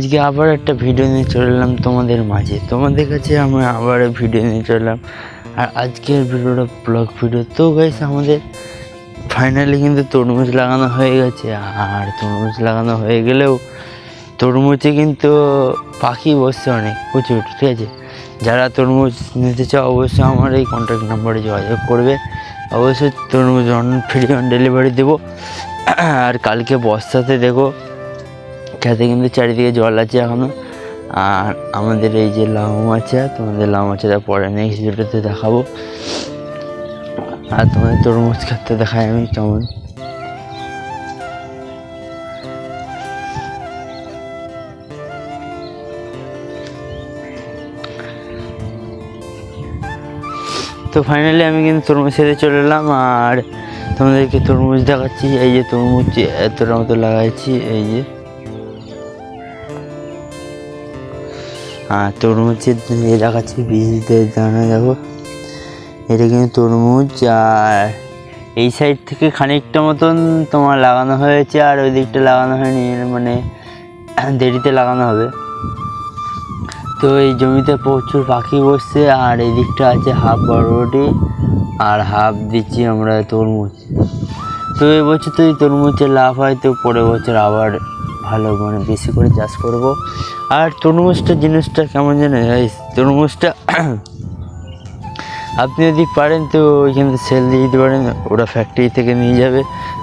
আজকে আবার একটা ভিডিও নিয়ে চলে এলাম তোমাদের মাঝে। তোমাদের কাছে আমি আবার ভিডিও নিয়ে চলে এলাম। আর আজকের ভিডিওটা ব্লগ ভিডিও। তো গাইস, আমাদের ফাইনালি কিন্তু তরমুজ লাগানো হয়ে গেছে। আর তরমুজ লাগানো হয়ে গেলেও তরমুজে কিন্তু পাখি বসছে অনেক প্রচুর, ঠিক আছে। যারা তরমুজ নিতে চাও অবশ্যই আমার এই কন্ট্যাক্ট নাম্বারে যোগাযোগ করবে। অবশ্যই তরমুজ ফ্রি অন ডেলিভারি দেবো। আর কালকে বর্ষাতে দেখো খেতে কিন্তু চারিদিকে জল আছে এখনো। আর আমাদের এই যে লাউ মাচা, তোমাদের লাউ মাচাটা পরে নেক্সট ভিডিওতে দেখাবো। আর তোমাদের তরমুজ খেতে দেখাই আমি কেমন। তো ফাইনালি আমি কিন্তু তরমুজ খেতে চলে এলাম। আর তোমাদেরকে তরমুজ দেখাচ্ছি। এই যে তরমুজ এতটা মতো লাগাইছি, এই যে। আর তরমুজের দেখাচ্ছি বীজদের দানা, দেখো এটা কিন্তু তরমুজ। আর এই সাইড থেকে খানিকটা মতন তোমার লাগানো হয়েছে, আর ওই দিকটা লাগানো হয়নি, মানে দেরিতে লাগানো হবে। তো এই জমিতে প্রচুর পাখি বসছে। আর এই দিকটা আছে হাফ বরবটি আর হাফ দিচ্ছি আমরা তরমুজ। তো এবছর তো এই তরমুজের লাভ হয়, তো পরের বছর আবার ভালো মানে বেশি করে চাষ করব। আর তরমুজটা জিনিসটা কেমন জানো, তরমুজটা আপনি যদি পারেন তো ওইখানে সেল দিয়ে দিতে পারেন। ওরা ফ্যাক্টরি থেকে নিয়ে যাবে,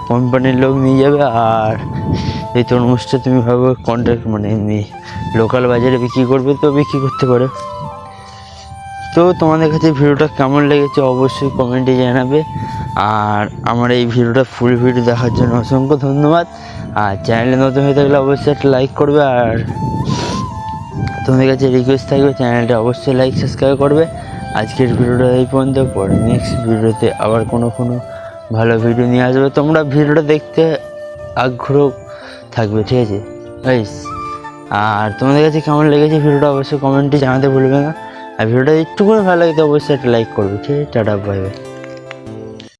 কোম্পানির লোক নিয়ে যাবে। আর এই তরমুজটা তুমি ভাবো কন্ট্রাক্ট মানে এমনি লোকাল বাজারে বিক্রি করবে, তো বিক্রি করতে পারো। তো তোমাদের কাছে ভিডিওটা কেমন লেগেছে অবশ্যই কমেন্টে জানাবে। আর আমার এই ভিডিওটা ফুল ভিডিও দেখার জন্য অসংখ্য ধন্যবাদ। আর চ্যানেলে নতুন হয়ে থাকলে অবশ্যই একটা লাইক করবে। আর তোমাদের কাছে রিকোয়েস্ট থাকবে চ্যানেলটা অবশ্যই লাইক সাবস্ক্রাইব করবে। আজকের ভিডিওটা এই পর্যন্ত, পরে নেক্সট ভিডিওতে আবার কোনো ভালো ভিডিও নিয়ে আসবে। তোমরা ভিডিওটা দেখতে আগ্রহ থাকবে, ঠিক আছে গাইস। আর তোমাদের কাছে কেমন লেগেছে ভিডিওটা অবশ্যই কমেন্টে জানাতে ভুলবে না। আর ভিডিওটা একটুকুনি ভালো লাগে তো অবশ্যই একটা লাইক করবে, ঠিক আছে। Tata, bye bye.